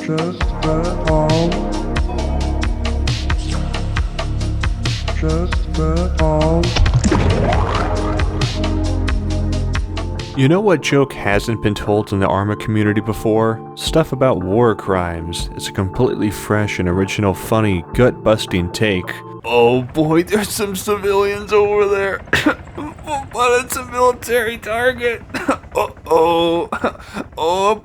You know what joke hasn't been told in the Arma community before? Stuff about war crimes. It's a completely fresh and original, funny, gut-busting take. Oh boy, there's some civilians over there. But it's a military target. Oh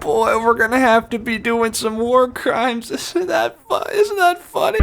boy, we're gonna have to be doing some war crimes. Isn't that funny?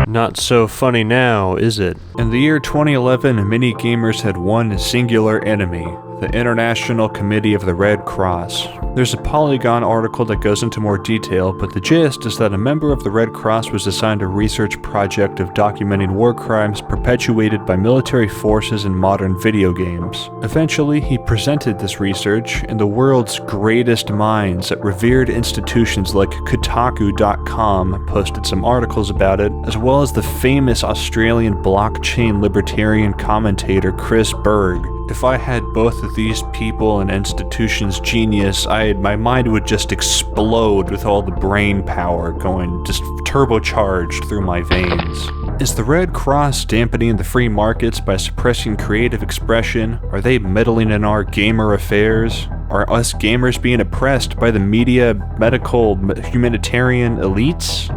Not so funny now, is it? In the year 2011, many gamers had one singular enemy, the International Committee of the Red Cross. There's a Polygon article that goes into more detail, but the gist is that a member of the Red Cross was assigned a research project of documenting war crimes perpetuated by military forces in modern video games. Eventually, he presented this research, and the world's greatest minds at revered institutions like Kotaku.com posted some articles about it, as well as the famous Australian blockchain libertarian commentator Chris Berg. If I had both of these people and institutions' genius, my mind would just explode with all the brain power going just turbocharged through my veins. Is the Red Cross dampening the free markets by suppressing creative expression? Are they meddling in our gamer affairs? Are us gamers being oppressed by the media, medical, humanitarian elites?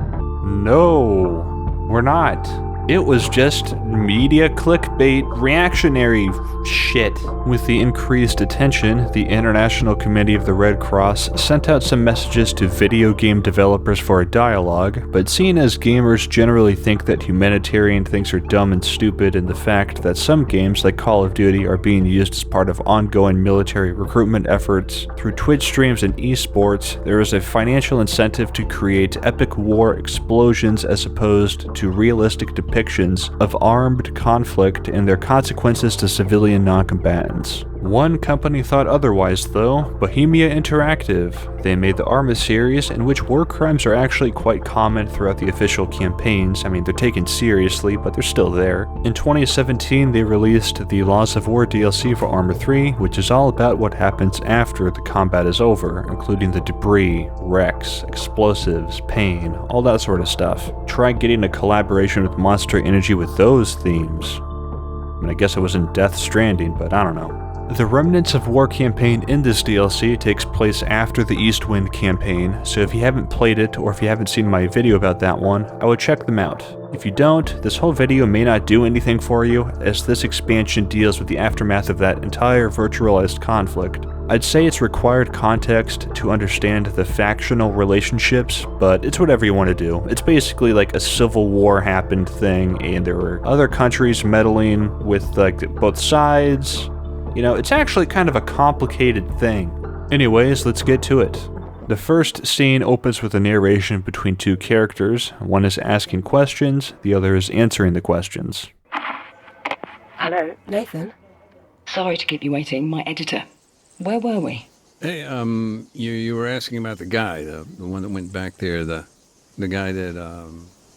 No, we're not. It was just media clickbait reactionary shit. With the increased attention, the International Committee of the Red Cross sent out some messages to video game developers for a dialogue, but seeing as gamers generally think that humanitarian things are dumb and stupid, and the fact that some games like Call of Duty are being used as part of ongoing military recruitment efforts through Twitch streams and esports, there is a financial incentive to create epic war explosions as opposed to realistic depictions of armed conflict and their consequences to civilian non-combatants. One company thought otherwise though, Bohemia Interactive. They made the Arma series, in which war crimes are actually quite common throughout the official campaigns. I mean, they're taken seriously, but they're still there. In 2017, they released the Laws of War DLC for Arma 3, which is all about what happens after the combat is over, including the debris, wrecks, explosives, pain, all that sort of stuff. Try getting a collaboration with Monster Energy with those themes. I mean, I guess it was in Death Stranding, but I don't know. The Remnants of War campaign in this DLC takes place after the Eastwind campaign, so if you haven't played it or if you haven't seen my video about that one, I would check them out. If you don't, this whole video may not do anything for you, as this expansion deals with the aftermath of that entire virtualized conflict. I'd say it's required context to understand the factional relationships, but it's whatever you want to do. It's basically like a civil war happened thing, and there were other countries meddling with like both sides. You know, it's actually kind of a complicated thing. Anyways, let's get to it. The first scene opens with a narration between two characters. One is asking questions, the other is answering the questions. Hello, Nathan? Sorry to keep you waiting, my editor. Where were we? Hey, you were asking about the guy, the one that went back there, the guy that,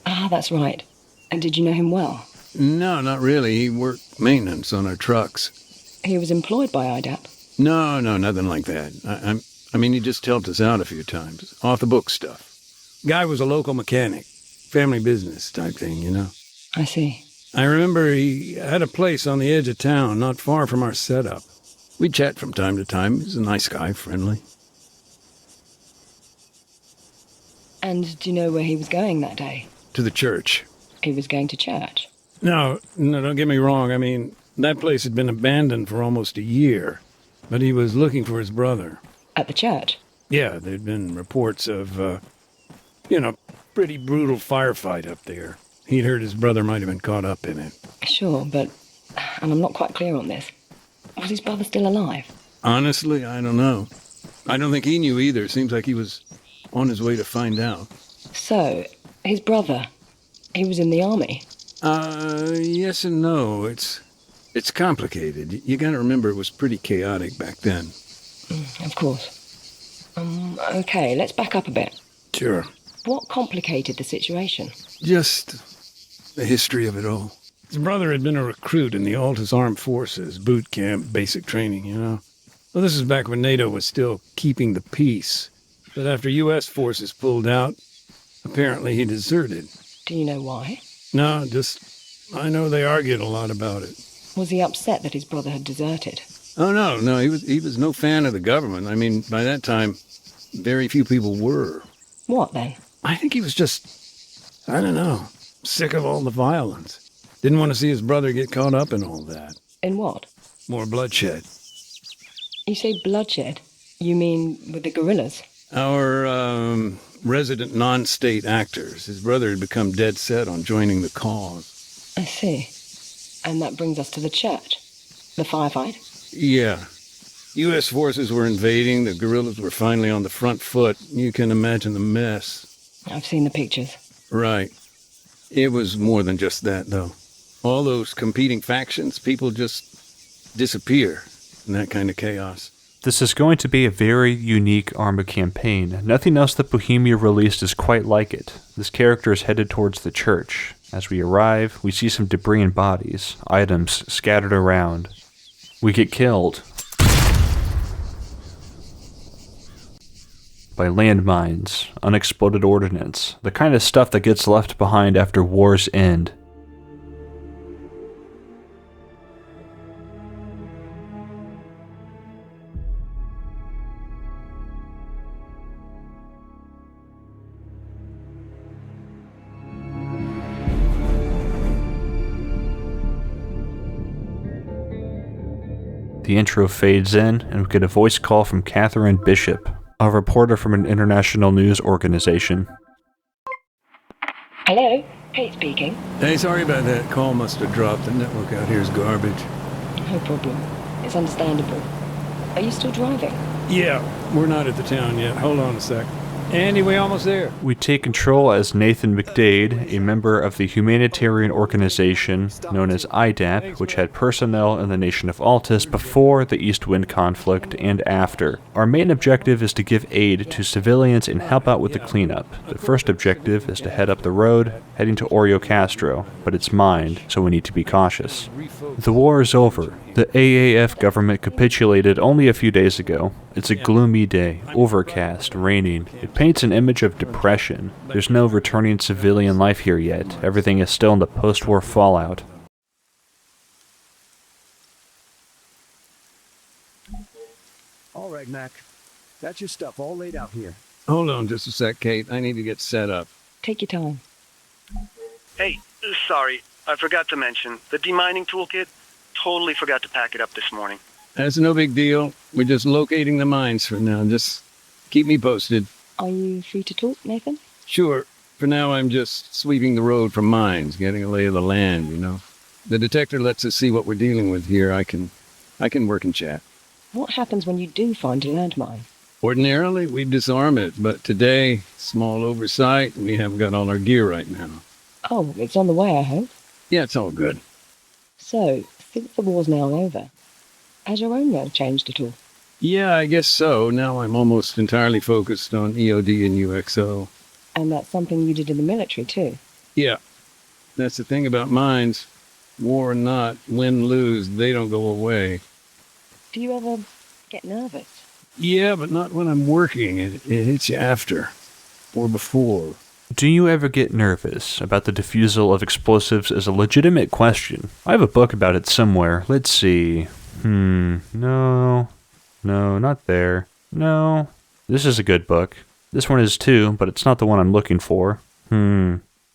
Ah, that's right. And did you know him well? No, not really. He worked maintenance on our trucks. He was employed by IDAP? No, nothing like that. I mean, he just helped us out a few times. Off-the-book stuff. Guy was a local mechanic. Family business type thing, you know? I see. I remember he had a place on the edge of town, not far from our setup. We'd chat from time to time. He's a nice guy, friendly. And do you know where he was going that day? To the church. He was going to church? No, don't get me wrong. I mean, that place had been abandoned for almost a year. But he was looking for his brother. At the church? Yeah, there'd been reports of, pretty brutal firefight up there. He'd heard his brother might have been caught up in it. Sure, but... And I'm not quite clear on this. Was his brother still alive? Honestly, I don't know. I don't think he knew either. Seems like he was on his way to find out. So, his brother, he was in the army? Yes and no. It's complicated. You gotta remember it was pretty chaotic back then. Of course. Okay, let's back up a bit. Sure. What complicated the situation? Just the history of it all. His brother had been a recruit in the Altus Armed Forces, boot camp, basic training, you know. Well, this is back when NATO was still keeping the peace. But after U.S. forces pulled out, apparently he deserted. Do you know why? No, I know they argued a lot about it. Was he upset that his brother had deserted? Oh, no, he was no fan of the government. I mean, by that time, very few people were. What, then? I think he was just, I don't know, sick of all the violence. Didn't want to see his brother get caught up in all that. In what? More bloodshed. You say bloodshed? You mean with the guerrillas? Our, resident non-state actors. His brother had become dead set on joining the cause. I see. And that brings us to the church. The firefight? Yeah. U.S. forces were invading. The guerrillas were finally on the front foot. You can imagine the mess. I've seen the pictures. Right. It was more than just that, though. All those competing factions, people just disappear in that kind of chaos. This is going to be a very unique Arma campaign. Nothing else that Bohemia released is quite like it. This character is headed towards the church. As we arrive, we see some debris and bodies, items scattered around. We get killed by landmines, unexploded ordnance, the kind of stuff that gets left behind after wars end. The intro fades in, and we get a voice call from Catherine Bishop, a reporter from an international news organization. Hello, Kate speaking. Hey, sorry about that. Call must have dropped. The network out here is garbage. No problem. It's understandable. Are you still driving? Yeah, we're not at the town yet. Hold on a sec. Andy, we almost there. We take control as Nathan McDade, a member of the humanitarian organization known as IDAP, which had personnel in the nation of Altus before the East Wind conflict and after. Our main objective is to give aid to civilians and help out with the cleanup. The first objective is to head up the road, heading to Oreokastro, but it's mined, so we need to be cautious. The war is over. The AAF government capitulated only a few days ago. It's a gloomy day, overcast, raining. It paints an image of depression. There's no returning civilian life here yet. Everything is still in the post-war fallout. All right, Mac. That's your stuff all laid out here. Hold on just a sec, Kate. I need to get set up. Take your time. Hey, sorry, I forgot to mention, the demining toolkit, totally forgot to pack it up this morning. That's no big deal. We're just locating the mines for now. Just keep me posted. Are you free to talk, Nathan? Sure. For now, I'm just sweeping the road from mines, getting a lay of the land, you know. The detector lets us see what we're dealing with here. I can work and chat. What happens when you do find a landmine? Ordinarily, we disarm it, but today, small oversight, we haven't got all our gear right now. Oh, it's on the way, I hope. Yeah, it's all good. So, since the war's now over, has your own role changed at all? Yeah, I guess so. Now I'm almost entirely focused on EOD and UXO. And that's something you did in the military, too? Yeah. That's the thing about mines. War or not, win, lose, they don't go away. Do you ever get nervous? Yeah, but not when I'm working. It hits you after. Or before. Do you ever get nervous about the diffusal of explosives is a legitimate question. I have a book about it somewhere. Let's see. No, not there. No, this is a good book. This one is too, but it's not the one I'm looking for.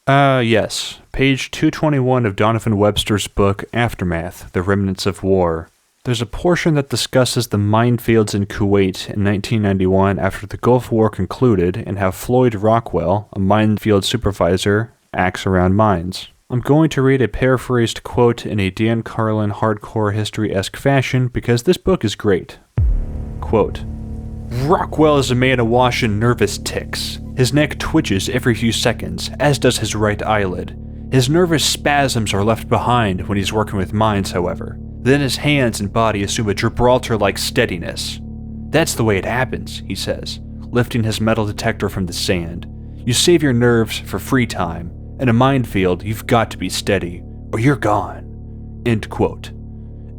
Yes. Page 221 of Donovan Webster's book, Aftermath, The Remnants of War. There's a portion that discusses the minefields in Kuwait in 1991 after the Gulf War concluded and how Floyd Rockwell, a minefield supervisor, acts around mines. I'm going to read a paraphrased quote in a Dan Carlin hardcore history-esque fashion because this book is great. Quote, Rockwell is a man awash in nervous tics. His neck twitches every few seconds, as does his right eyelid. His nervous spasms are left behind when he's working with mines, however. Then his hands and body assume a Gibraltar-like steadiness. That's the way it happens, he says, lifting his metal detector from the sand. You save your nerves for free time. In a minefield, you've got to be steady, or you're gone." End quote.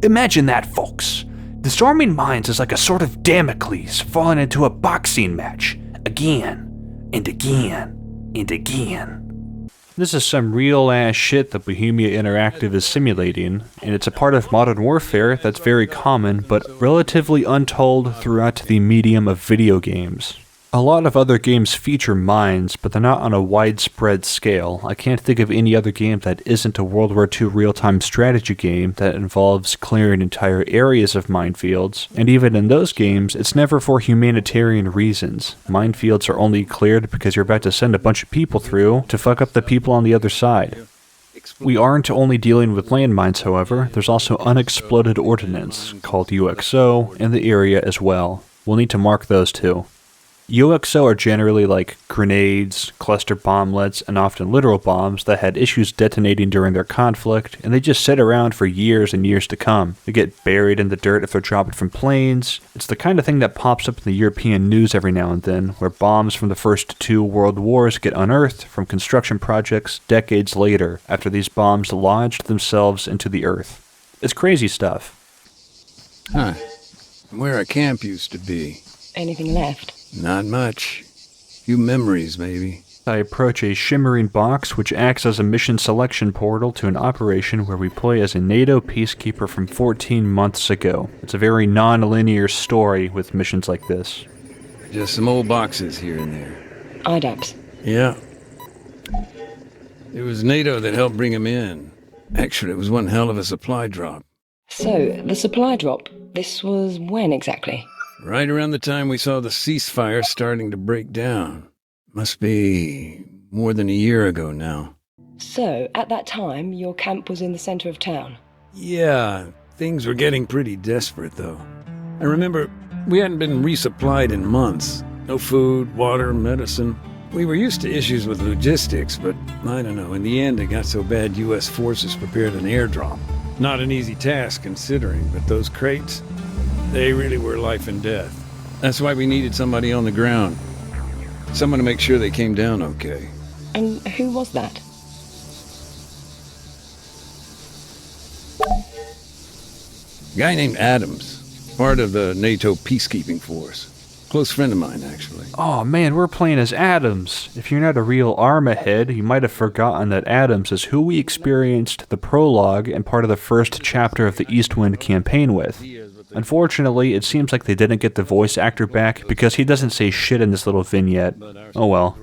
Imagine that, folks. Disarming mines is like a sort of Damocles falling into a boxing match, again, and again, and again. This is some real-ass shit that Bohemia Interactive is simulating, and it's a part of modern warfare that's very common, but relatively untold throughout the medium of video games. A lot of other games feature mines, but they're not on a widespread scale. I can't think of any other game that isn't a World War II real-time strategy game that involves clearing entire areas of minefields, and even in those games, it's never for humanitarian reasons. Minefields are only cleared because you're about to send a bunch of people through to fuck up the people on the other side. We aren't only dealing with landmines, however, there's also unexploded ordnance, called UXO, in the area as well. We'll need to mark those too. UXO are generally like grenades, cluster bomblets, and often literal bombs that had issues detonating during their conflict, and they just sit around for years and years to come. They get buried in the dirt if they're dropped from planes. It's the kind of thing that pops up in the European news every now and then, where bombs from the first 2 world wars get unearthed from construction projects decades later, after these bombs lodged themselves into the earth. It's crazy stuff. Huh. Where a camp used to be. Anything left? Not much. Few memories, maybe. I approach a shimmering box which acts as a mission selection portal to an operation where we play as a NATO peacekeeper from 14 months ago. It's a very non-linear story with missions like this. Just some old boxes here and there. IDAPs. Yeah. It was NATO that helped bring him in. Actually, it was one hell of a supply drop. So, the supply drop, this was when exactly? Right around the time we saw the ceasefire starting to break down. Must be more than a year ago now. So, at that time, your camp was in the center of town? Yeah, things were getting pretty desperate, though. I remember we hadn't been resupplied in months. No food, water, medicine. We were used to issues with logistics, but I don't know. In the end, it got so bad U.S. forces prepared an airdrop. Not an easy task, considering, but those crates, they really were life and death. That's why we needed somebody on the ground. Someone to make sure they came down okay. And who was that? A guy named Adams, part of the NATO peacekeeping force. Close friend of mine, actually. Oh man, we're playing as Adams. If you're not a real Arma head, you might have forgotten that Adams is who we experienced the prologue and part of the first chapter of the Eastwind campaign with. Unfortunately, it seems like they didn't get the voice actor back because he doesn't say shit in this little vignette. Oh well.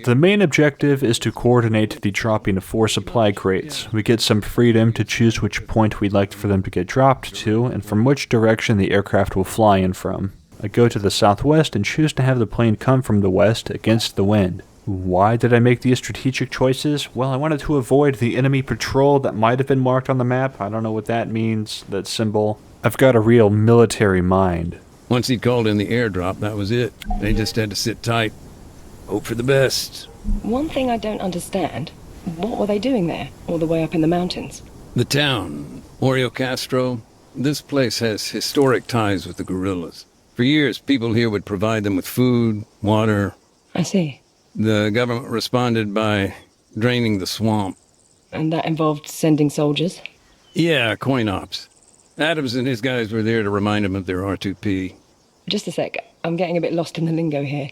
The main objective is to coordinate the dropping of 4 supply crates. We get some freedom to choose which point we'd like for them to get dropped to, and from which direction the aircraft will fly in from. I go to the southwest and choose to have the plane come from the west against the wind. Why did I make these strategic choices? Well, I wanted to avoid the enemy patrol that might have been marked on the map. I don't know what that means, that symbol. I've got a real military mind. Once he'd called in the airdrop, that was it. They just had to sit tight. Hope for the best. One thing I don't understand, what were they doing there, all the way up in the mountains? The town, Oreokastro, this place has historic ties with the guerrillas. For years, people here would provide them with food, water. I see. The government responded by draining the swamp. And that involved sending soldiers? Yeah, coin ops. Adams and his guys were there to remind them of their R2P. Just a sec, I'm getting a bit lost in the lingo here.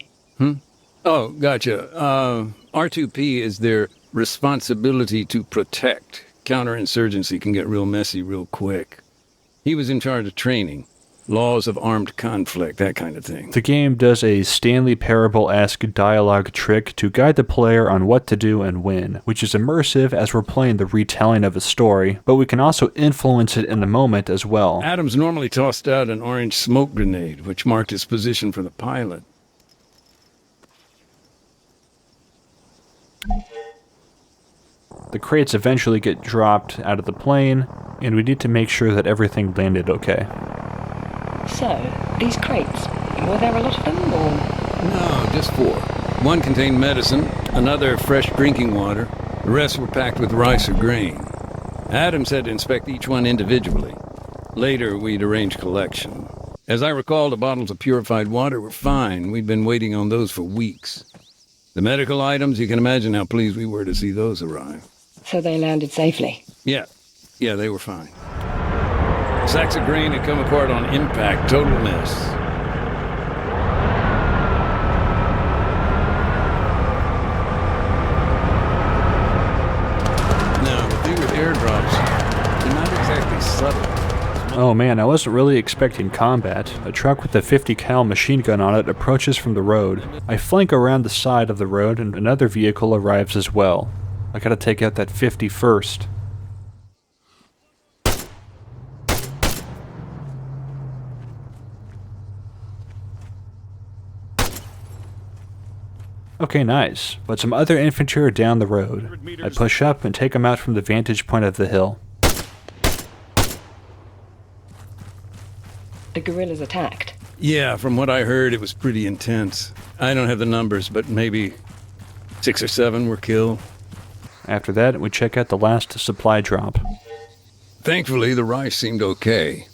Oh, gotcha. R2P is their responsibility to protect. Counterinsurgency can get real messy real quick. He was in charge of training. Laws of armed conflict, that kind of thing. The game does a Stanley Parable-esque dialogue trick to guide the player on what to do and when, which is immersive as we're playing the retelling of a story, but we can also influence it in the moment as well. Adams normally tossed out an orange smoke grenade, which marked his position for the pilot. The crates eventually get dropped out of the plane, and we need to make sure that everything landed okay. So, these crates, were there a lot of them, or...? No, just 4. One contained medicine, another fresh drinking water. The rest were packed with rice or grain. Adams had to inspect each one individually. Later, we'd arrange collection. As I recall, the bottles of purified water were fine. We'd been waiting on those for weeks. The medical items, you can imagine how pleased we were to see those arrive. So they landed safely. Yeah, they were fine. Sacks of grain had come apart on impact, total mess. Now, the thing with airdrops, they're not exactly subtle. Oh man, I wasn't really expecting combat. A truck with a 50 cal machine gun on it approaches from the road. I flank around the side of the road and another vehicle arrives as well. I gotta take out that 50 first. Okay, nice. But some other infantry are down the road. I push up and take them out from the vantage point of the hill. The guerrillas attacked. Yeah, from what I heard, it was pretty intense. I don't have the numbers, but maybe 6 or 7 were killed. After that, we check out the last supply drop. Thankfully, the rice seemed okay.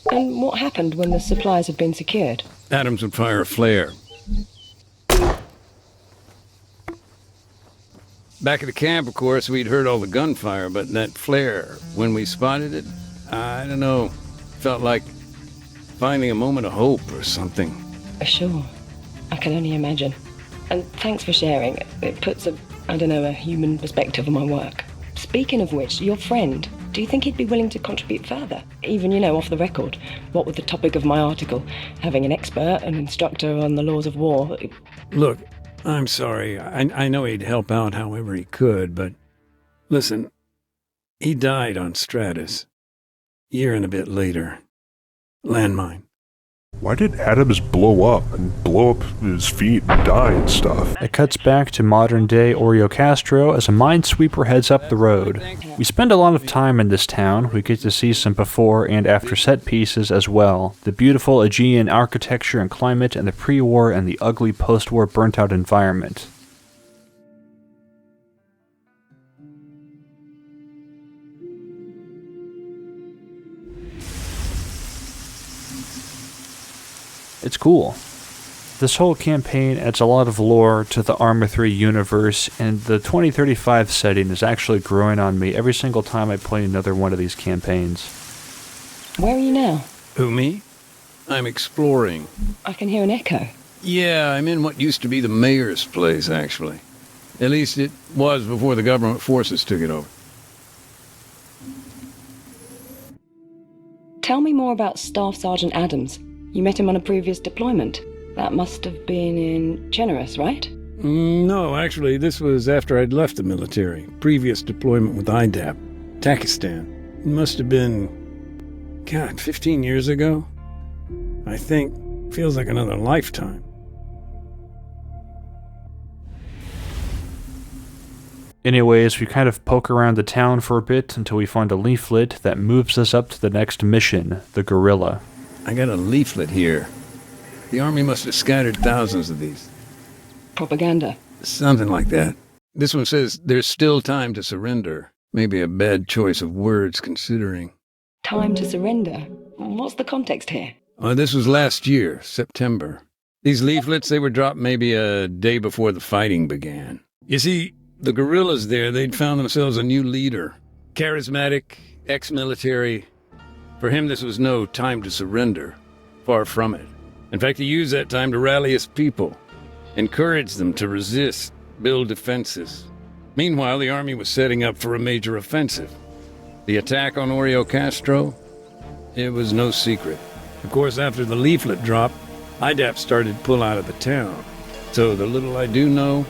And what happened when the supplies had been secured? Adams would fire a flare. Back at the camp, of course, we'd heard all the gunfire, but that flare, when we spotted it, I don't know, felt like finding a moment of hope or something. Sure. I can only imagine. And thanks for sharing. It puts a human perspective on my work. Speaking of which, your friend, do you think he'd be willing to contribute further? Even, off the record. What with the topic of my article? Having an expert, an instructor on the laws of war. Look, I'm sorry. I know he'd help out however he could, but listen, he died on Stratus. Year and a bit later. Landmine. Why did Adams blow up his feet and die and stuff? It cuts back to modern-day Oreokastro as a minesweeper heads up the road. We spend a lot of time in this town. We get to see some before and after set pieces as well. The beautiful Aegean architecture and climate, and the pre-war and the ugly post-war burnt-out environment. It's cool. This whole campaign adds a lot of lore to the Arma 3 universe, and the 2035 setting is actually growing on me every single time I play another one of these campaigns. Where are you now? Who, me? I'm exploring. I can hear an echo. Yeah, I'm in what used to be the mayor's place, actually. At least it was before the government forces took it over. Tell me more about Staff Sergeant Adams. You met him on a previous deployment. That must have been in Generous, right? No, actually, this was after I'd left the military. Previous deployment with IDAP, Takistan. It must have been, 15 years ago? I think. Feels like another lifetime. Anyways, we kind of poke around the town for a bit until we find a leaflet that moves us up to the next mission, the Guerrilla. I got a leaflet here. The army must have scattered thousands of these. Propaganda. Something like that. This one says, there's still time to surrender. Maybe a bad choice of words considering. Time to surrender? What's the context here? This was last year, September. These leaflets, they were dropped maybe a day before the fighting began. You see, the guerrillas there, they'd found themselves a new leader. Charismatic, ex-military. For him, this was no time to surrender. Far from it. In fact, he used that time to rally his people, encourage them to resist, build defenses. Meanwhile, the army was setting up for a major offensive. The attack on Oreokastro, it was no secret. Of course, after the leaflet dropped, IDAP started to pull out of the town. So the little I do know,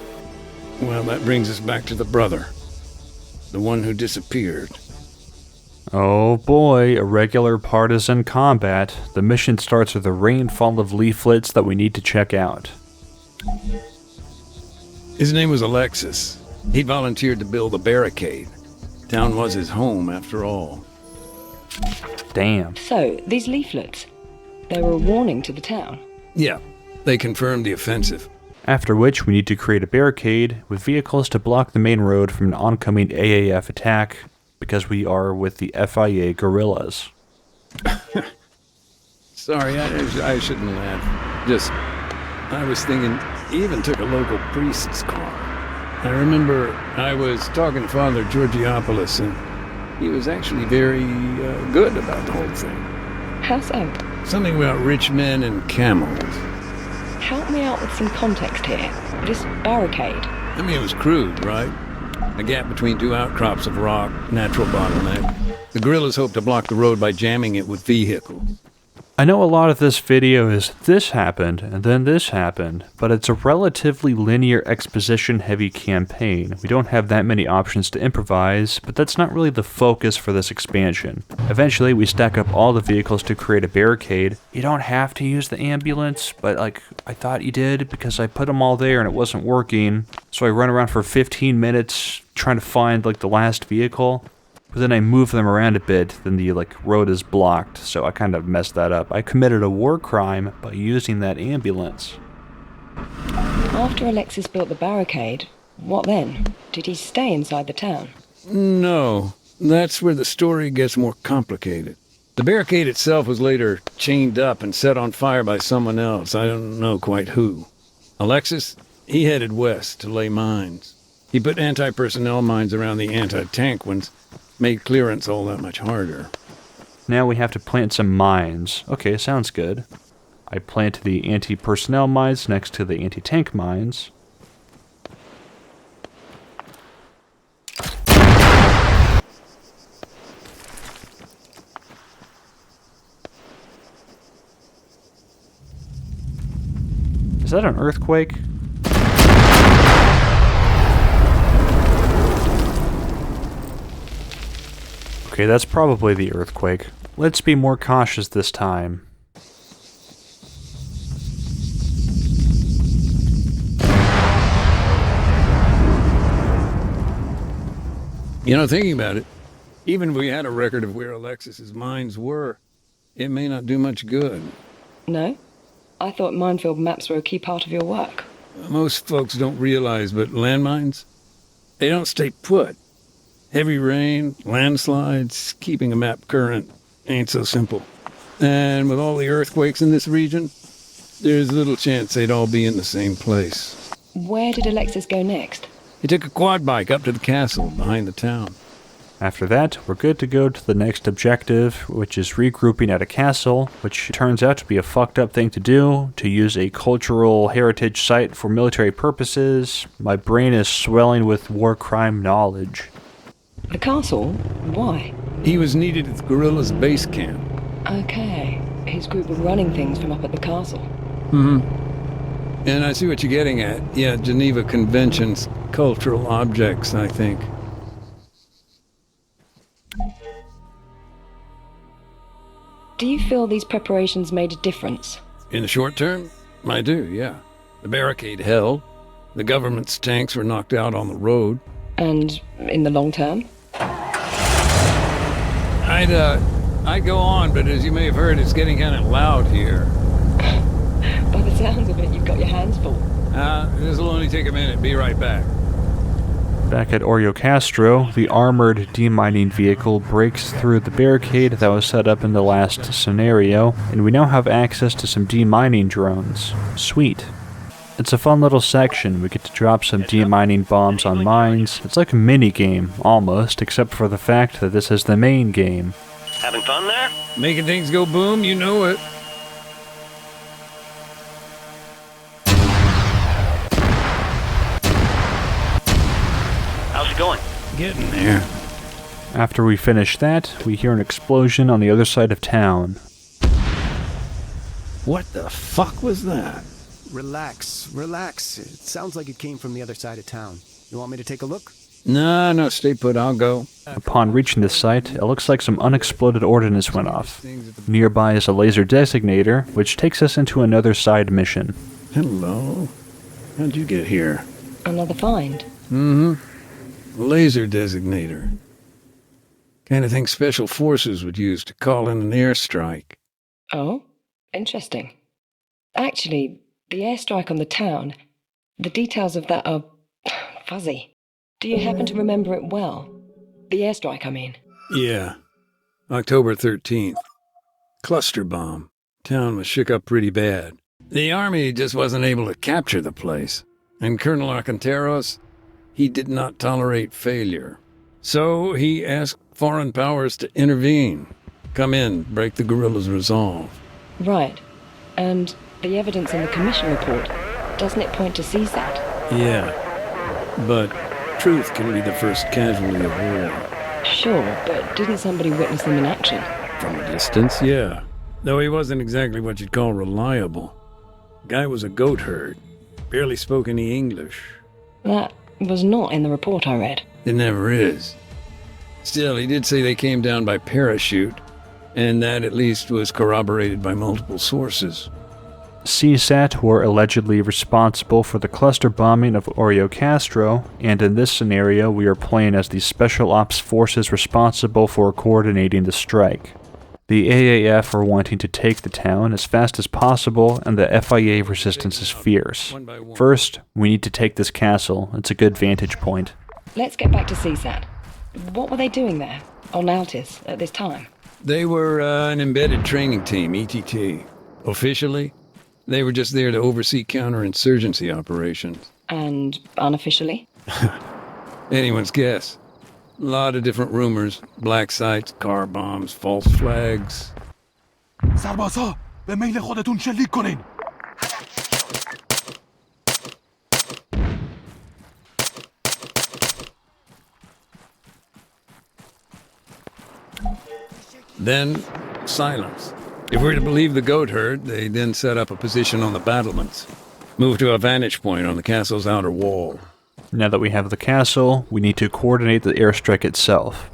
well, that brings us back to the brother. The one who disappeared. Oh boy, irregular partisan combat. The mission starts with a rainfall of leaflets that we need to check out. His name was Alexis. He volunteered to build a barricade. Town was his home, after all. Damn. So, these leaflets, they were a warning to the town. Yeah, they confirmed the offensive. After which, we need to create a barricade with vehicles to block the main road from an oncoming AAF attack, because we are with the FIA guerrillas. Sorry, I shouldn't laugh. I was thinking, He even took a local priest's car. I remember I was talking to Father Georgiopoulos, and he was actually very good about the whole thing. How so? Something about rich men and camels. Help me out with some context here. This barricade. I mean, it was crude, right? A gap between two outcrops of rock, natural bottleneck. The guerrillas hoped to block the road by jamming it with vehicles. I know a lot of this video is this happened and then this happened, but it's a relatively linear exposition-heavy campaign. We don't have that many options to improvise, but that's not really the focus for this expansion. Eventually, we stack up all the vehicles to create a barricade. You don't have to use the ambulance, but I thought you did because I put them all there and it wasn't working. So I run around for 15 minutes trying to find the last vehicle. But then I move them around a bit, then the road is blocked, so I kind of messed that up. I committed a war crime by using that ambulance. After Alexis built the barricade, what then? Did he stay inside the town? No, that's where the story gets more complicated. The barricade itself was later chained up and set on fire by someone else. I don't know quite who. Alexis, he headed west to lay mines. He put anti-personnel mines around the anti-tank ones, made clearance all that much harder. Now we have to plant some mines. Okay, sounds good. I plant the anti-personnel mines next to the anti-tank mines. Is that an earthquake? Okay, that's probably the earthquake. Let's be more cautious this time. You know, thinking about it, even if we had a record of where Alexis's mines were, it may not do much good. No? I thought minefield maps were a key part of your work. Most folks don't realize, but landmines, they don't stay put. Heavy rain, landslides, keeping a map current ain't so simple. And with all the earthquakes in this region, there's little chance they'd all be in the same place. Where did Alexis go next? He took a quad bike up to the castle behind the town. After that, we're good to go to the next objective, which is regrouping at a castle, which turns out to be a fucked up thing to do, to use a cultural heritage site for military purposes. My brain is swelling with war crime knowledge. The castle? Why? He was needed at the guerrillas' base camp. Okay. His group were running things from up at the castle. Mm-hmm. And I see what you're getting at. Yeah, Geneva Convention's cultural objects, I think. Do you feel these preparations made a difference? In the short term, I do, yeah. The barricade held. The government's tanks were knocked out on the road. And in the long term? I'd go on, but as you may have heard, it's getting kind of loud here. By the sounds of it, you've got your hands full. This will only take a minute. Be right back. Back at Oreokastro, the armored demining vehicle breaks through the barricade that was set up in the last scenario, and we now have access to some demining drones. Sweet. It's a fun little section. We get to drop some demining bombs on mines. It's like a mini-game, almost, except for the fact that this is the main game. Having fun there? Making things go boom, you know it. How's it going? Getting there. After we finish that, we hear an explosion on the other side of town. What the fuck was that? Relax. It sounds like it came from the other side of town. You want me to take a look? No, stay put, I'll go. Upon reaching the site, it looks like some unexploded ordnance went off. Nearby is a laser designator, which takes us into another side mission. Hello. How'd you get here? Another find? Mm-hmm. Laser designator. Kind of thing special forces would use to call in an airstrike. Oh, interesting. Actually, the airstrike on the town, the details of that are fuzzy. Do you happen to remember it well? The airstrike, I mean. Yeah. October 13th. Cluster bomb. Town was shook up pretty bad. The army just wasn't able to capture the place. And Colonel Arcanteros, he did not tolerate failure. So he asked foreign powers to intervene. Come in, break the guerrillas' resolve. Right. And the evidence in the commission report, doesn't it point to CSAT? Yeah. But truth can be the first casualty of war. Sure, but didn't somebody witness them in action? From a distance, yeah. Though he wasn't exactly what you'd call reliable. Guy was a goat herd. Barely spoke any English. That was not in the report I read. It never is. Still, he did say they came down by parachute, and that at least was corroborated by multiple sources. CSAT were allegedly responsible for the cluster bombing of Oreokastro, and in this scenario we are playing as the Special Ops Forces responsible for coordinating the strike. The AAF are wanting to take the town as fast as possible, and the FIA resistance is fierce. First, we need to take this castle. It's a good vantage point. Let's get back to CSAT. What were they doing there, on Altis, at this time? They were an embedded training team, ETT. Officially, they were just there to oversee counterinsurgency operations. And unofficially? Anyone's guess. A lot of different rumors. Black sites, car bombs, false flags. سربازها به میل خودتون شلیک کنین. Then, silence. If we're to believe the goat herd, they then set up a position on the battlements. Moved to a vantage point on the castle's outer wall. Now that we have the castle, we need to coordinate the airstrike itself.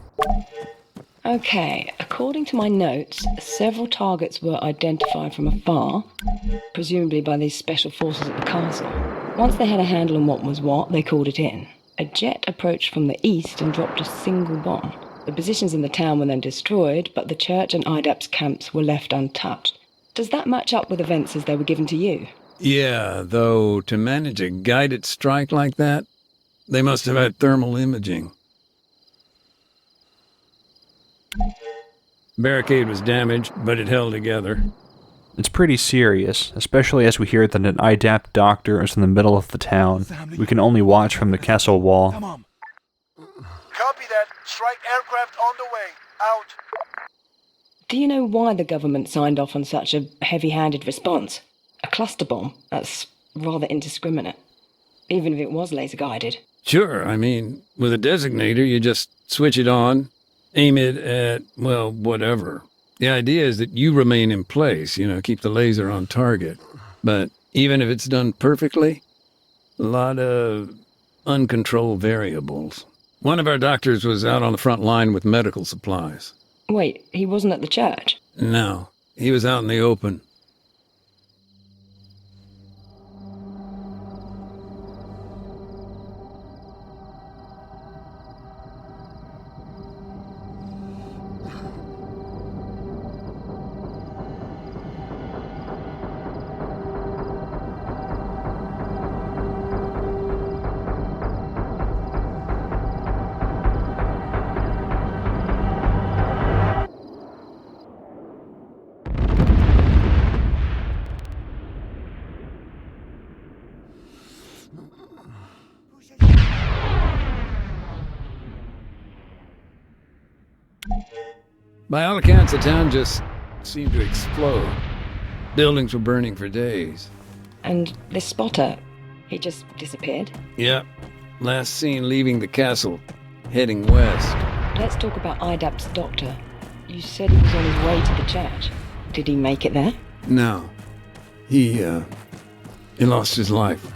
Okay, according to my notes, several targets were identified from afar, presumably by these special forces at the castle. Once they had a handle on what was what, they called it in. A jet approached from the east and dropped a single bomb. The positions in the town were then destroyed, but the church and IDAP's camps were left untouched. Does that match up with events as they were given to you? Yeah, though to manage a guided strike like that, they must have had thermal imaging. Barricade was damaged, but it held together. It's pretty serious, especially as we hear that an IDAP doctor is in the middle of the town. We can only watch from the castle wall. Copy that. Strike aircraft on the way. Out. Do you know why the government signed off on such a heavy-handed response? A cluster bomb? That's rather indiscriminate. Even if it was laser-guided. Sure, I mean, with a designator, you just switch it on, aim it at, well, whatever. The idea is that you remain in place, keep the laser on target. But even if it's done perfectly, a lot of uncontrolled variables. One of our doctors was out on the front line with medical supplies. Wait, he wasn't at the church? No, he was out in the open. By all accounts, the town just seemed to explode. Buildings were burning for days. And this spotter, he just disappeared? Yep. Last seen leaving the castle, heading west. Let's talk about IDAP's doctor. You said he was on his way to the church. Did he make it there? No. He lost his life.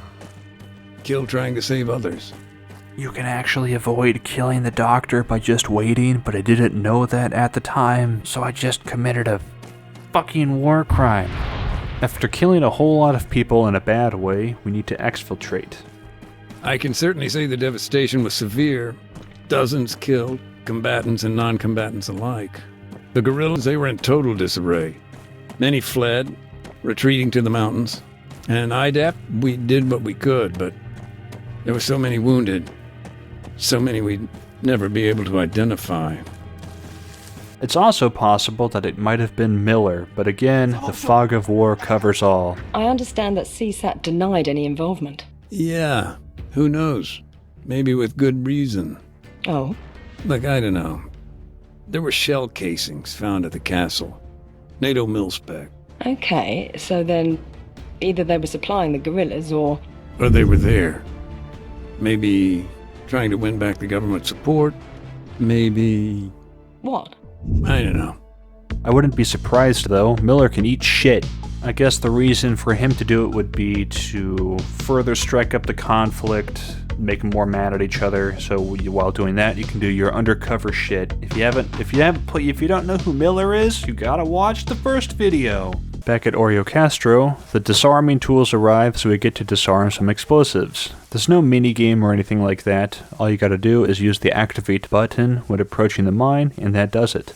Killed trying to save others. You can actually avoid killing the doctor by just waiting, but I didn't know that at the time, so I just committed a fucking war crime. After killing a whole lot of people in a bad way, we need to exfiltrate. I can certainly say the devastation was severe. Dozens killed, combatants and non-combatants alike. The guerrillas, they were in total disarray. Many fled, retreating to the mountains. And IDAP, we did what we could, but there were so many wounded. So many we'd never be able to identify. It's also possible that it might have been Miller, but again, the fog of war covers all. I understand that CSAT denied any involvement. Yeah, who knows? Maybe with good reason. Oh? Look, I don't know. There were shell casings found at the castle. NATO mil-spec. Okay, so then either they were supplying the guerrillas or they were there. Maybe trying to win back the government support. Maybe... what? I don't know. I wouldn't be surprised though, Miller can eat shit. I guess the reason for him to do it would be to further strike up the conflict, make them more mad at each other, so while doing that you can do your undercover shit. If you don't know who Miller is, you gotta watch the first video. Back at Oreokastro, the disarming tools arrive so we get to disarm some explosives. There's no minigame or anything like that. All you gotta do is use the activate button when approaching the mine, and that does it.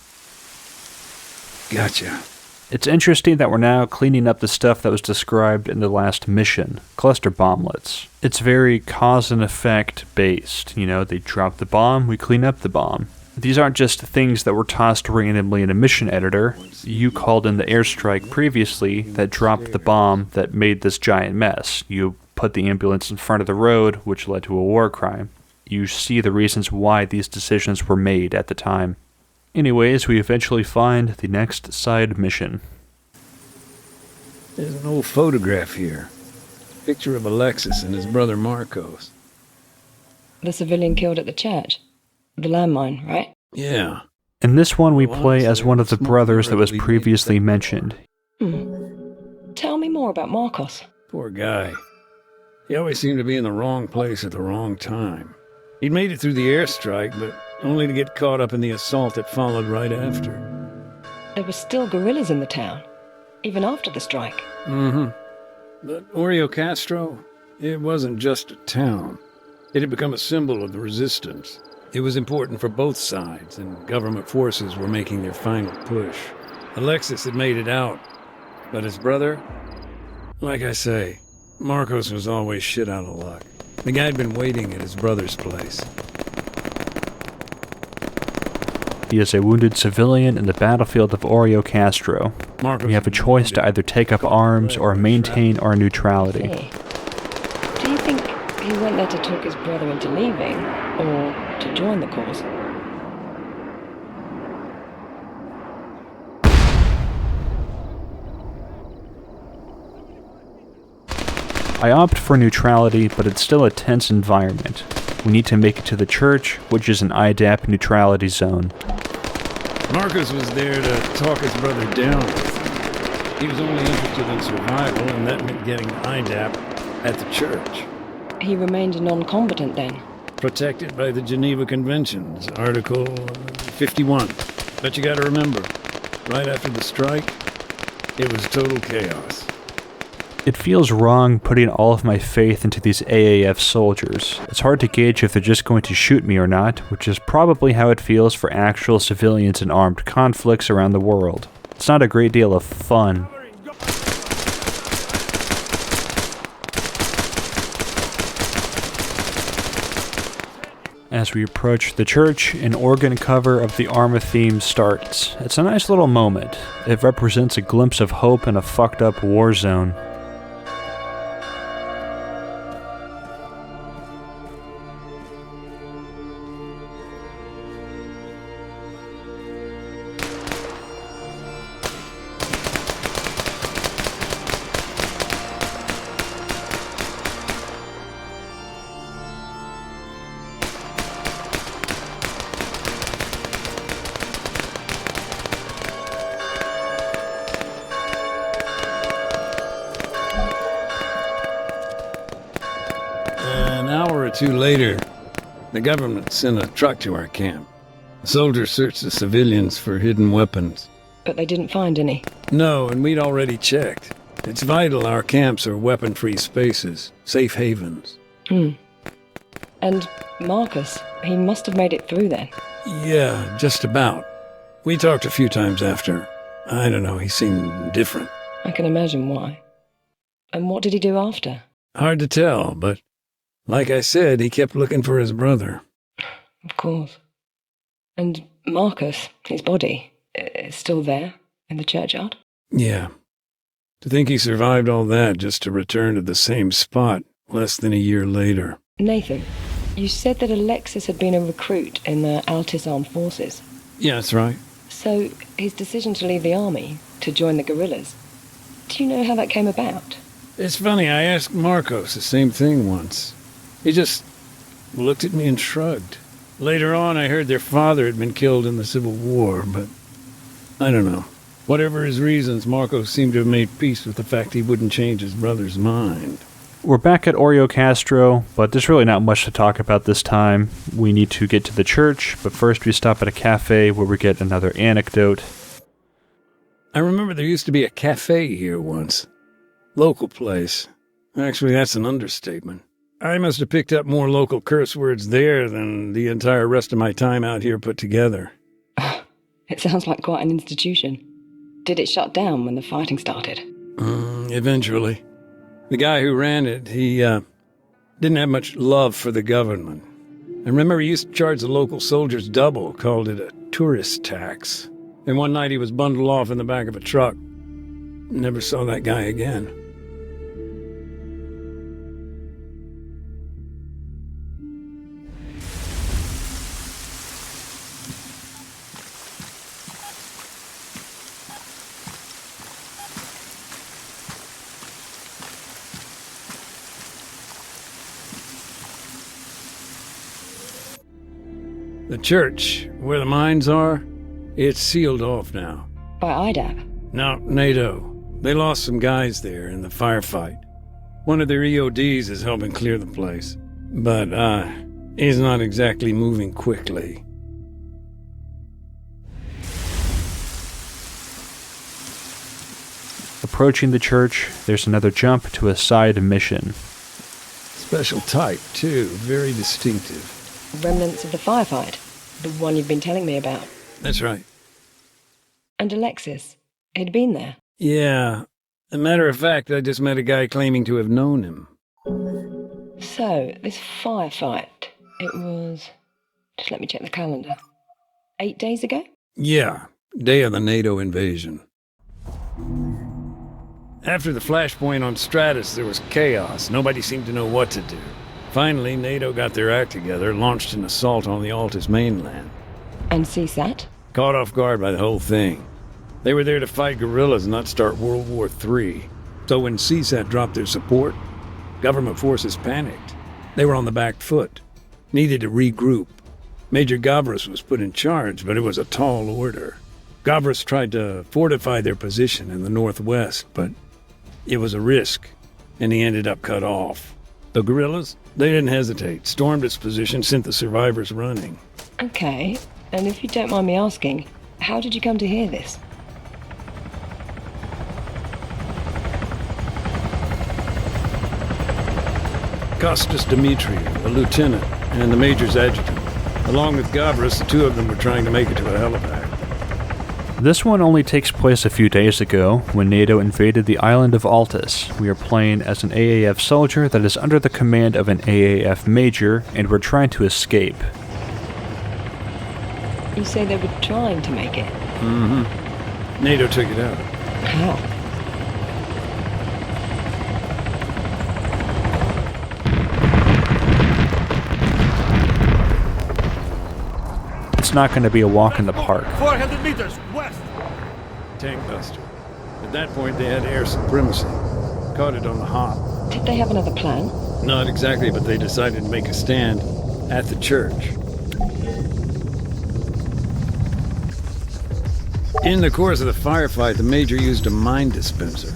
Gotcha. It's interesting that we're now cleaning up the stuff that was described in the last mission, cluster bomblets. It's very cause and effect based. You know, they drop the bomb, we clean up the bomb. These aren't just things that were tossed randomly in a mission editor. You called in the airstrike previously that dropped the bomb that made this giant mess. You put the ambulance in front of the road, which led to a war crime. You see the reasons why these decisions were made at the time. Anyways, we eventually find the next side mission. There's an old photograph here. Picture of Alexis and his brother Marcos. The civilian killed at the church. The landmine, right? Yeah. In this one, we play as one of the brothers that was previously mentioned. Tell me more about Marcos. Poor guy. He always seemed to be in the wrong place at the wrong time. He'd made it through the airstrike, but only to get caught up in the assault that followed right after. There were still guerrillas in the town, even after the strike. But Oreokastro, it wasn't just a town. It had become a symbol of the resistance. It was important for both sides, and government forces were making their final push. Alexis had made it out, but his brother? Like I say, Marcos was always shit out of luck. The guy had been waiting at his brother's place. He is a wounded civilian in the battlefield of Oreokastro. We have a choice to either take up arms or maintain our neutrality. Hey. Do you think he went there to talk his brother into leaving, or to join the cause? I opt for neutrality, but it's still a tense environment. We need to make it to the church, which is an IDAP neutrality zone. Marcus was there to talk his brother down. He was only interested in survival, and that meant getting IDAP at the church. He remained non-combatant then? Protected by the Geneva Conventions, Article 51. But you gotta remember, right after the strike, it was total chaos. It feels wrong putting all of my faith into these AAF soldiers. It's hard to gauge if they're just going to shoot me or not, which is probably how it feels for actual civilians in armed conflicts around the world. It's not a great deal of fun. As we approach the church, an organ cover of the Arma theme starts. It's a nice little moment. It represents a glimpse of hope in a fucked up war zone. An hour or two later, the government sent a truck to our camp. The soldiers searched the civilians for hidden weapons. But they didn't find any. No, and we'd already checked. It's vital our camps are weapon-free spaces, safe havens. And Marcus, he must have made it through then. Yeah, just about. We talked a few times after. I don't know, he seemed different. I can imagine why. And what did he do after? Hard to tell, but like I said, he kept looking for his brother. Of course. And Marcus, his body, It's still there, in the churchyard? Yeah. To think he survived all that just to return to the same spot less than a year later. Nathan, you said that Alexis had been a recruit in the Altis Armed Forces. Yeah, that's right. So, his decision to leave the army, to join the guerrillas, do you know how that came about? It's funny, I asked Marcos the same thing once. He just looked at me and shrugged. Later on, I heard their father had been killed in the Civil War, but I don't know. Whatever his reasons, Marcos seemed to have made peace with the fact he wouldn't change his brother's mind. We're back at Oreokastro, but there's really not much to talk about this time. We need to get to the church, but first we stop at a cafe where we get another anecdote. I remember there used to be a cafe here once. Local place. Actually, that's an understatement. I must have picked up more local curse words there than the entire rest of my time out here put together. It sounds like quite an institution. Did it shut down when the fighting started? Eventually. The guy who ran it, he didn't have much love for the government. I remember he used to charge the local soldiers double, called it a tourist tax. And one night he was bundled off in the back of a truck. Never saw that guy again. The church, where the mines are, it's sealed off now. By IDAP? No, NATO. They lost some guys there in the firefight. One of their EODs is helping clear the place. But, he's not exactly moving quickly. Approaching the church, there's another jump to a side mission. Special type, too. Very distinctive. Remnants of the firefight? The one you've been telling me about? That's right. And Alexis? He'd been there? Yeah. As a matter of fact, I just met a guy claiming to have known him. So, this firefight, it was... Just let me check the calendar. 8 days ago? Yeah. Day of the NATO invasion. After the flashpoint on Stratus, there was chaos. Nobody seemed to know what to do. Finally, NATO got their act together, launched an assault on the Altis mainland. And CSAT? Caught off guard by the whole thing. They were there to fight guerrillas, not start World War III. So when CSAT dropped their support, government forces panicked. They were on the back foot, needed to regroup. Major Gavras was put in charge, but it was a tall order. Gavras tried to fortify their position in the northwest, but it was a risk, and he ended up cut off. The guerrillas, they didn't hesitate, stormed its position, sent the survivors running. Okay, and if you don't mind me asking, how did you come to hear this? Costas Dimitriou, a lieutenant, and the major's adjutant. Along with Gavras, the two of them were trying to make it to a helipack. This one only takes place a few days ago, when NATO invaded the island of Altis. We are playing as an AAF soldier that is under the command of an AAF major, and we're trying to escape. You say they were trying to make it? Mm-hmm. NATO took it out. How? It's not going to be a walk in the park. 400 meters west. Tank buster. At that point, they had air supremacy. Caught it on the hop. Did they have another plan? Not exactly, but they decided to make a stand at the church. In the course of the firefight, the major used a mine dispenser.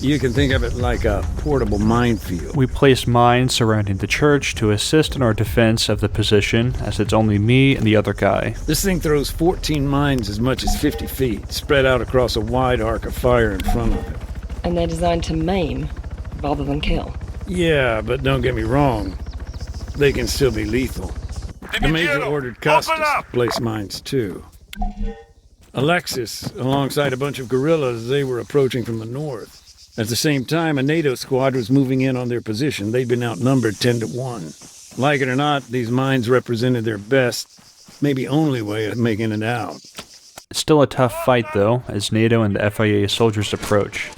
You can think of it like a portable minefield. We place mines surrounding the church to assist in our defense of the position, as it's only me and the other guy. This thing throws 14 mines as much as 50 feet, spread out across a wide arc of fire in front of it. And they're designed to maim, rather than kill. Yeah, but don't get me wrong. They can still be lethal. The major ordered Costas to place mines too. Alexis, alongside a bunch of guerrillas, they were approaching from the north. At the same time, a NATO squad was moving in on their position. They'd been outnumbered 10-1. Like it or not, these mines represented their best, maybe only way of making it out. It's still a tough fight though, as NATO and the FIA soldiers approach.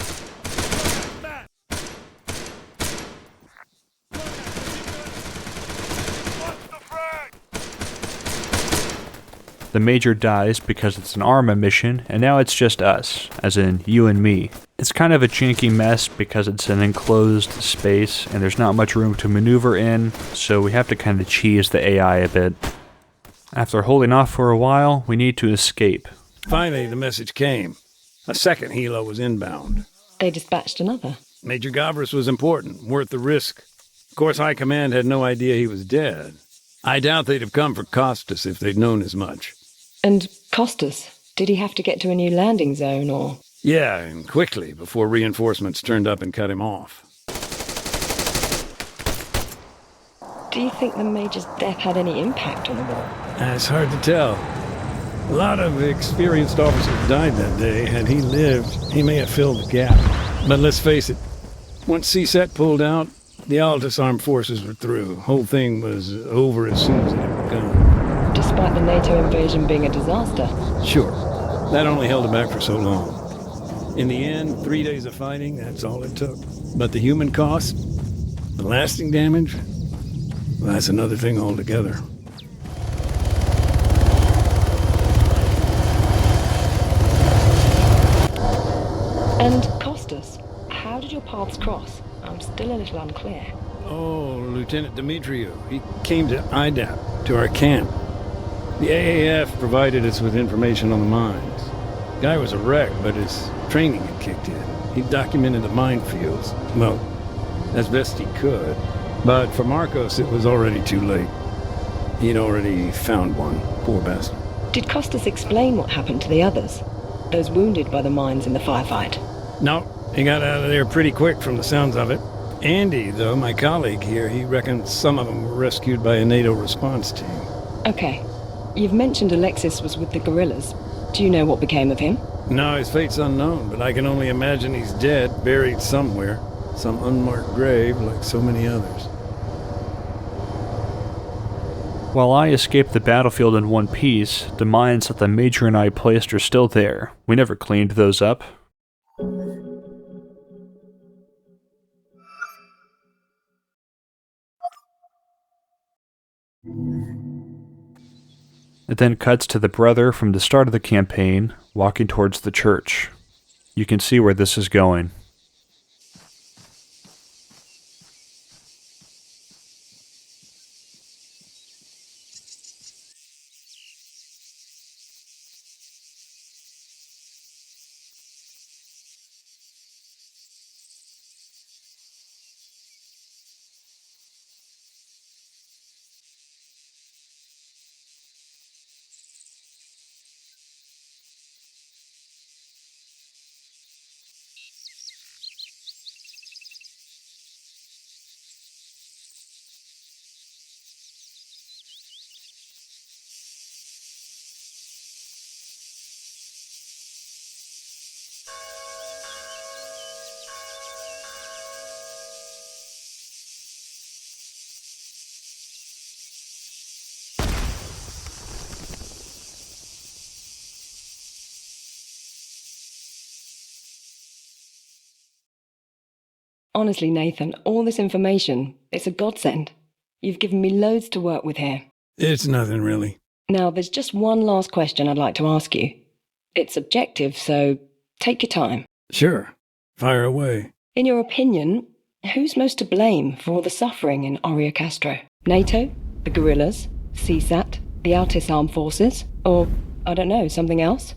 The Major dies because it's an Arma mission, and now it's just us, as in you and me. It's kind of a janky mess because it's an enclosed space and there's not much room to maneuver in, so we have to kind of cheese the AI a bit. After holding off for a while, we need to escape. Finally, the message came. A second helo was inbound. They dispatched another. Major Gavris was important, worth the risk. Of course, High Command had no idea he was dead. I doubt they'd have come for Costas if they'd known as much. And Costas? Did he have to get to a new landing zone, or...? Yeah, and quickly, before reinforcements turned up and cut him off. Do you think the Major's death had any impact on the war? It's hard to tell. A lot of experienced officers died that day. Had he lived, he may have filled the gap. But let's face it, once CSAT pulled out, the Altus Armed Forces were through. Whole thing was over as soon as it had begun. Despite the NATO invasion being a disaster? Sure. That only held it back for so long. In the end, 3 days of fighting, that's all it took. But the human cost, the lasting damage, well, that's another thing altogether. And Costas, how did your paths cross? I'm still a little unclear. Oh, Lieutenant Dimitriou. He came to IDAP, to our camp. The AAF provided us with information on the mines. Guy was a wreck, but his training had kicked in. He documented the minefields. Well, as best he could. But for Marcos, it was already too late. He'd already found one. Poor bastard. Did Costas explain what happened to the others? Those wounded by the mines in the firefight? No, he got out of there pretty quick from the sounds of it. Andy, though, my colleague here, he reckons some of them were rescued by a NATO response team. Okay. You've mentioned Alexis was with the guerrillas. Do you know what became of him? No, his fate's unknown, but I can only imagine he's dead, buried somewhere. Some unmarked grave, like so many others. While I escaped the battlefield in one piece, the mines that the Major and I placed are still there. We never cleaned those up. It then cuts to the brother from the start of the campaign, walking towards the church. You can see where this is going. Honestly, Nathan, all this information, it's a godsend. You've given me loads to work with here. It's nothing, really. Now, there's just one last question I'd like to ask you. It's subjective, so take your time. Sure. Fire away. In your opinion, who's most to blame for all the suffering in Oreokastro? NATO? The guerrillas? CSAT? The Altus Armed Forces? Or, I don't know, something else?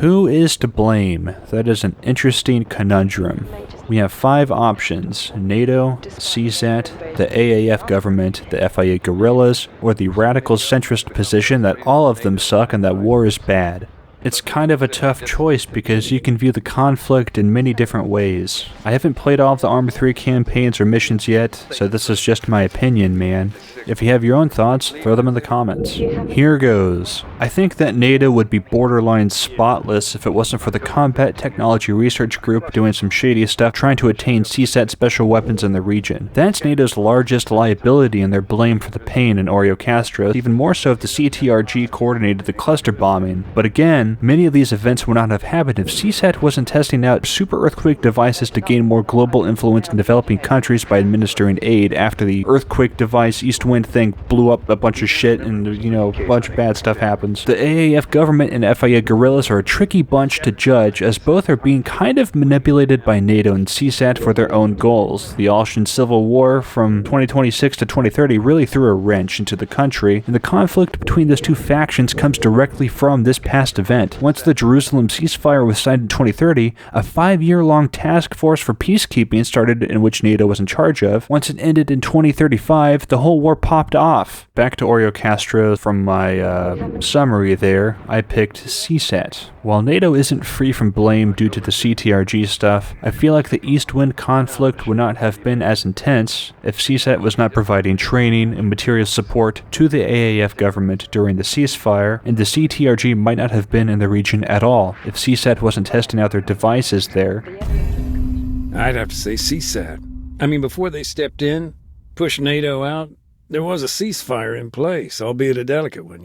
Who is to blame? That is an interesting conundrum. We have 5 options: NATO, CSAT, the AAF government, the FIA guerrillas, or the radical centrist position that all of them suck and that war is bad. It's kind of a tough choice because you can view the conflict in many different ways. I haven't played all of the Arma 3 campaigns or missions yet, so this is just my opinion, man. If you have your own thoughts, throw them in the comments. Here goes. I think that NATO would be borderline spotless if it wasn't for the Combat Technology Research Group doing some shady stuff trying to attain CSAT special weapons in the region. That's NATO's largest liability and their blame for the pain in Oreokastro, even more so if the CTRG coordinated the cluster bombing. But again, many of these events would not have happened if CSAT wasn't testing out super earthquake devices to gain more global influence in developing countries by administering aid after the earthquake device East Wind thing blew up a bunch of shit and, a bunch of bad stuff happens. The AAF government and FIA guerrillas are a tricky bunch to judge, as both are being kind of manipulated by NATO and CSAT for their own goals. The Alsatian Civil War from 2026 to 2030 really threw a wrench into the country, and the conflict between those two factions comes directly from this past event. Once the Jerusalem ceasefire was signed in 2030, a 5-year-long task force for peacekeeping started in which NATO was in charge of. Once it ended in 2035, the whole war popped off. Back to Oreokastro. From my summary there, I picked CSAT. While NATO isn't free from blame due to the CTRG stuff, I feel like the East Wind conflict would not have been as intense if CSAT was not providing training and material support to the AAF government during the ceasefire, and the CTRG might not have been in the region at all if CSAT wasn't testing out their devices there. I'd have to say CSAT. I mean, before they stepped in, pushed NATO out, there was a ceasefire in place, albeit a delicate one,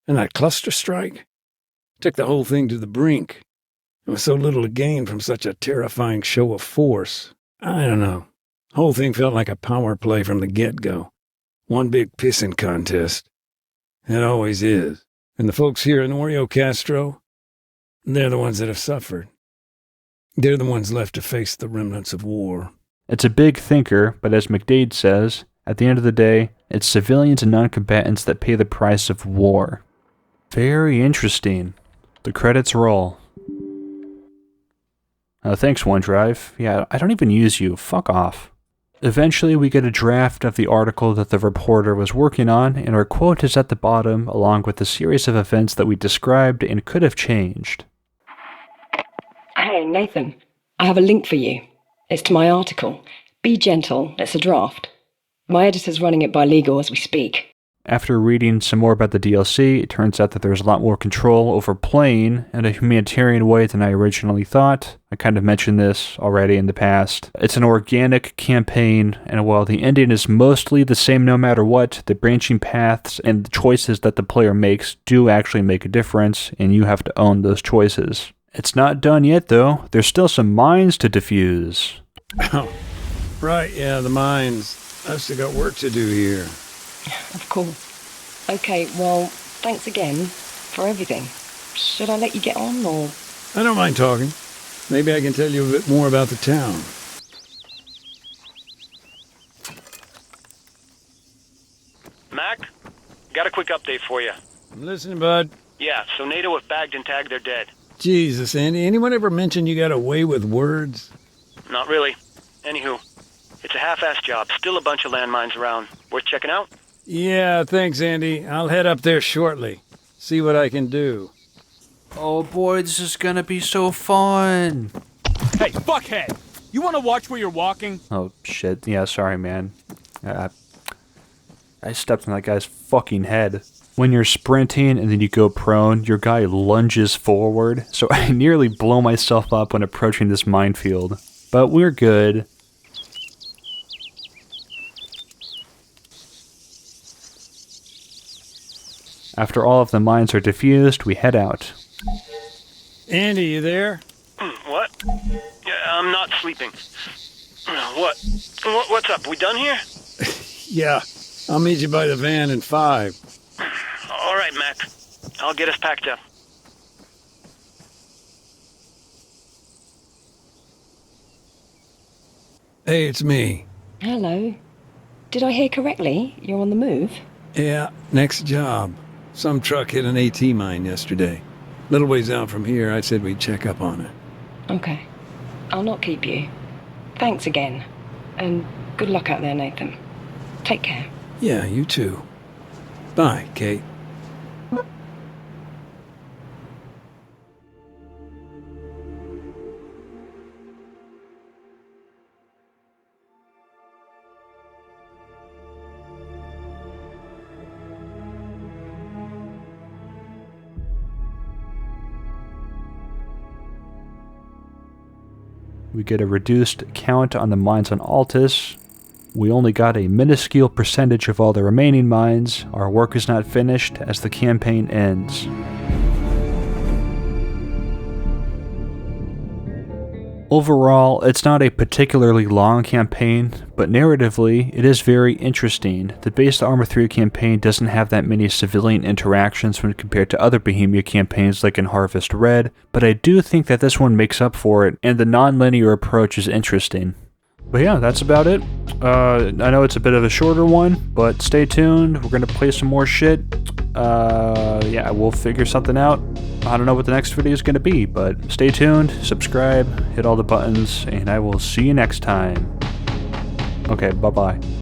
And that cluster strike took the whole thing to the brink. There was so little to gain from such a terrifying show of force. I don't know. The whole thing felt like a power play from the get-go. One big pissing contest. It always is. And the folks here in Oreokastro, they're the ones that have suffered. They're the ones left to face the remnants of war. It's a big thinker, but as McDade says, at the end of the day, it's civilians and non-combatants that pay the price of war. Very interesting. The credits roll. Thanks, OneDrive. Yeah, I don't even use you. Fuck off. Eventually, we get a draft of the article that the reporter was working on, and our quote is at the bottom, along with the series of events that we described and could have changed. Hey, Nathan, I have a link for you. It's to my article. Be gentle, it's a draft. My editor's running it by legal as we speak. After reading some more about the DLC, it turns out that there's a lot more control over playing in a humanitarian way than I originally thought. I kind of mentioned this already in the past. It's an organic campaign, and while the ending is mostly the same no matter what, the branching paths and the choices that the player makes do actually make a difference, and you have to own those choices. It's not done yet, though. There's still some mines to defuse. Oh, right, yeah, the mines. I've still got work to do here. Of course. Okay, well, thanks again for everything. Should I let you get on, or...? I don't mind talking. Maybe I can tell you a bit more about the town. Mac, got a quick update for you. I'm listening, bud. Yeah, so NATO have bagged and tagged their dead. Jesus, Andy, anyone ever mention you got a way with words? Not really. Anywho, it's a half-assed job. Still a bunch of landmines around. Worth checking out? Yeah, thanks, Andy. I'll head up there shortly. See what I can do. Oh boy, this is gonna be so fun! Hey, fuckhead! You wanna watch where you're walking? Oh shit, yeah, sorry man. I stepped on that guy's fucking head. When you're sprinting and then you go prone, your guy lunges forward, so I nearly blow myself up when approaching this minefield. But we're good. After all of the mines are defused, we head out. Andy, you there? What? Yeah, I'm not sleeping. What's up? We done here? Yeah, I'll meet you by the van in 5. All right, Mac. I'll get us packed up. Hey, it's me. Hello. Did I hear correctly? You're on the move? Yeah, next job. Some truck hit an AT mine yesterday. Little ways out from here, I said we'd check up on it. Okay. I'll not keep you. Thanks again. And good luck out there, Nathan. Take care. Yeah, you too. Bye, Kate. We get a reduced count on the mines on Altus. We only got a minuscule percentage of all the remaining mines. Our work is not finished as the campaign ends. Overall, it's not a particularly long campaign, but narratively, it is very interesting. The base Arma 3 campaign doesn't have that many civilian interactions when compared to other Bohemia campaigns like in Harvest Red, but I do think that this one makes up for it, and the non-linear approach is interesting. But yeah, that's about it. I know it's a bit of a shorter one, but stay tuned. We're going to play some more shit. Yeah, we'll figure something out. I don't know what the next video is going to be, but stay tuned, subscribe, hit all the buttons, and I will see you next time. Okay, bye-bye.